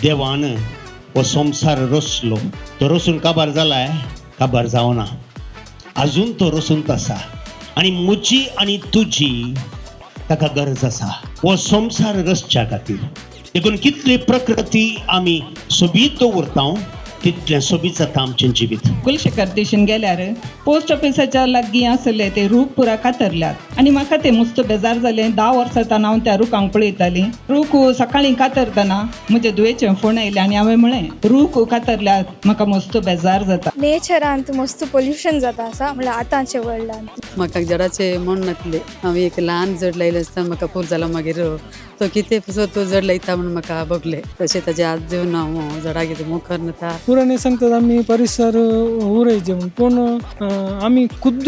देवान हो संसार रचलो, तो रचून काबार जालाय, काबार जावना, अजून तो रचून तसा, आणि मुची आणि तुझी ताका गरज आसा हो संसार रचच्या खातीर. देखून कितली प्रकृती आमी सोबीत दवरता तितलें सोबीत जाता आमचें जिवीत. कुलशेखर दिशेन गेल्यार पोस्ट ऑफिसाच्या लागीं आसले ते रूख पुरा कातरल्यात आनी म्हाका ते मस्त बेजार जालें. 10 वर्सां हांव त्या रुखांक पळयतालीं. रूख सकाळीं कातरतना म्हजे दुयेचें फोन आयलें आनी हांवें म्हळें रूख कातरल्यात, म्हाका मस्त बेजार जाता. नेचरांत मस्त पोल्युशन जाता आसा म्हणल्यार आतांचे वर्ल्डांत. म्हाका जडाचे मन नासले. हांव एक ल्हान जड लायलें आसता, म्हाका पूर जाला मागीर तो कितें पसो तो जड लायता म्हणून म्हाका बगलें. तशें ताजे हात देवन हांव जडा कितें मुखार नता. पुराणे सांगतात आम्ही परिसर उरयचे म्हणून, पूण आम्ही खुद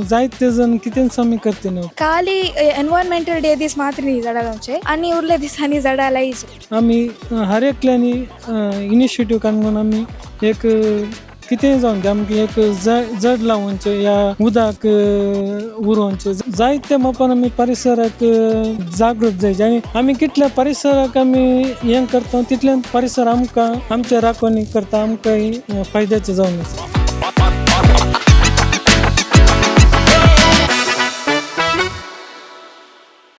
जायते जण कितेंच आमी करते न्हू. खाली एनवायरमेंटल डे दीस मात्र न्ही झाडां लावचे आनी उरले दिसांनी झाडां लायचे. आमी हर एकल्यानी इनिशिएटीव काडून आमी एक कितेंय जावन ते आमकां एक जड लावचे या उदक उरोवचे जायते मापान आमी परिसराक जागृत जायचे. आनी आमी कितले परिसराक आमी हें करता तितले परिसर आमकां आमचे राखणी करता आमकां फायद्याचे जावन आसा.